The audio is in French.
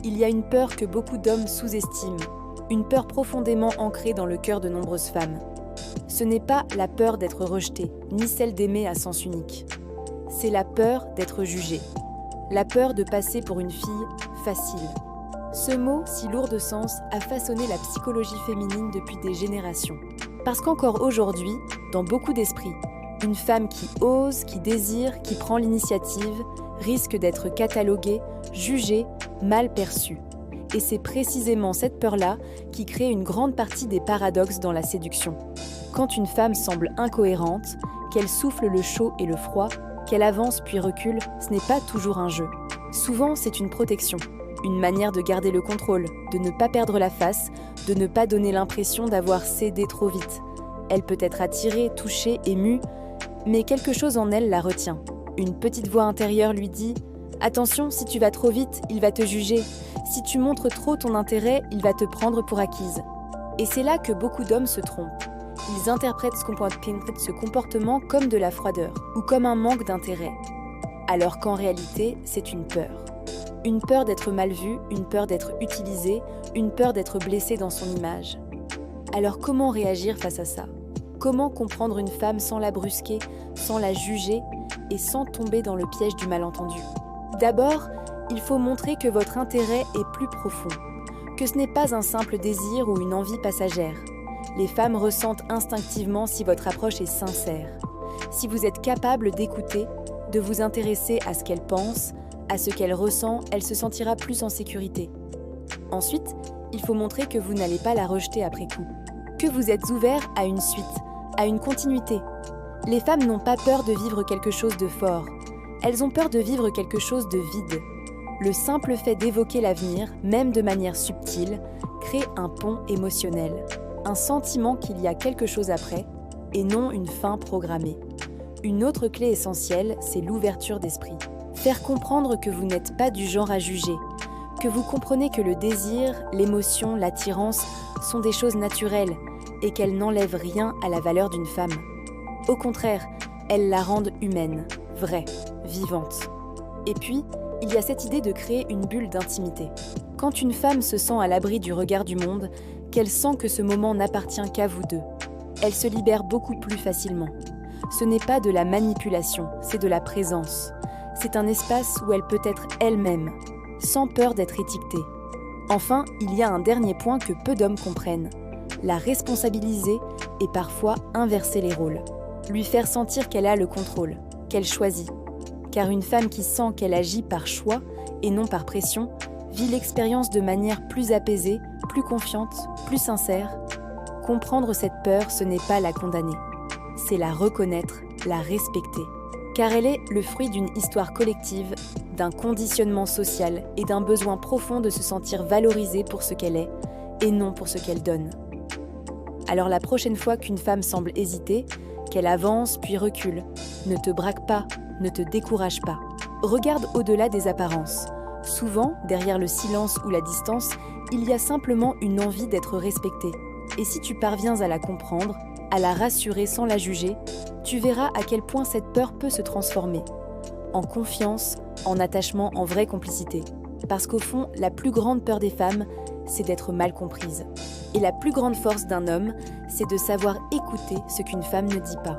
il y a une peur que beaucoup d'hommes sous-estiment, une peur profondément ancrée dans le cœur de nombreuses femmes. Ce n'est pas la peur d'être rejetée, ni celle d'aimer à sens unique. C'est la peur d'être jugée, la peur de passer pour une fille facile. Ce mot, si lourd de sens, a façonné la psychologie féminine depuis des générations. Parce qu'encore aujourd'hui, dans beaucoup d'esprits, une femme qui ose, qui désire, qui prend l'initiative, risque d'être cataloguée, jugée, mal perçue. Et c'est précisément cette peur-là qui crée une grande partie des paradoxes dans la séduction. Quand une femme semble incohérente, qu'elle souffle le chaud et le froid, qu'elle avance puis recule, ce n'est pas toujours un jeu. Souvent, c'est une protection, une manière de garder le contrôle, de ne pas perdre la face, de ne pas donner l'impression d'avoir cédé trop vite. Elle peut être attirée, touchée, émue, mais quelque chose en elle la retient. Une petite voix intérieure lui dit « Attention, si tu vas trop vite, il va te juger. Si tu montres trop ton intérêt, il va te prendre pour acquise. » Et c'est là que beaucoup d'hommes se trompent. Ils interprètent ce comportement comme de la froideur ou comme un manque d'intérêt, alors qu'en réalité, c'est une peur. Une peur d'être mal vue, une peur d'être utilisée, une peur d'être blessée dans son image. Alors comment réagir face à ça ? Comment comprendre une femme sans la brusquer, sans la juger et sans tomber dans le piège du malentendu ? D'abord, il faut montrer que votre intérêt est plus profond, que ce n'est pas un simple désir ou une envie passagère. Les femmes ressentent instinctivement si votre approche est sincère, si vous êtes capable d'écouter, de vous intéresser à ce qu'elle pense, à ce qu'elle ressent, elle se sentira plus en sécurité. Ensuite, il faut montrer que vous n'allez pas la rejeter après coup, que vous êtes ouvert à une suite, à une continuité. Les femmes n'ont pas peur de vivre quelque chose de fort, elles ont peur de vivre quelque chose de vide. Le simple fait d'évoquer l'avenir, même de manière subtile, crée un pont émotionnel, un sentiment qu'il y a quelque chose après, et non une fin programmée. Une autre clé essentielle, c'est l'ouverture d'esprit. Faire comprendre que vous n'êtes pas du genre à juger, que vous comprenez que le désir, l'émotion, l'attirance sont des choses naturelles et qu'elles n'enlèvent rien à la valeur d'une femme. Au contraire, elles la rendent humaine, vraie, vivante. Et puis, il y a cette idée de créer une bulle d'intimité. Quand une femme se sent à l'abri du regard du monde, qu'elle sent que ce moment n'appartient qu'à vous deux, elle se libère beaucoup plus facilement. Ce n'est pas de la manipulation, c'est de la présence. C'est un espace où elle peut être elle-même, sans peur d'être étiquetée. Enfin, il y a un dernier point que peu d'hommes comprennent. La responsabiliser et parfois inverser les rôles. Lui faire sentir qu'elle a le contrôle, qu'elle choisit. Car une femme qui sent qu'elle agit par choix et non par pression, vit l'expérience de manière plus apaisée, plus confiante, plus sincère. Comprendre cette peur, ce n'est pas la condamner. C'est la reconnaître, la respecter. Car elle est le fruit d'une histoire collective, d'un conditionnement social et d'un besoin profond de se sentir valorisée pour ce qu'elle est et non pour ce qu'elle donne. Alors la prochaine fois qu'une femme semble hésiter, qu'elle avance puis recule, ne te braque pas, ne te décourage pas. Regarde au-delà des apparences. Souvent, derrière le silence ou la distance, il y a simplement une envie d'être respectée. Et si tu parviens à la comprendre, à la rassurer sans la juger, tu verras à quel point cette peur peut se transformer. En confiance, en attachement, en vraie complicité. Parce qu'au fond, la plus grande peur des femmes, c'est d'être mal comprise. Et la plus grande force d'un homme, c'est de savoir écouter ce qu'une femme ne dit pas.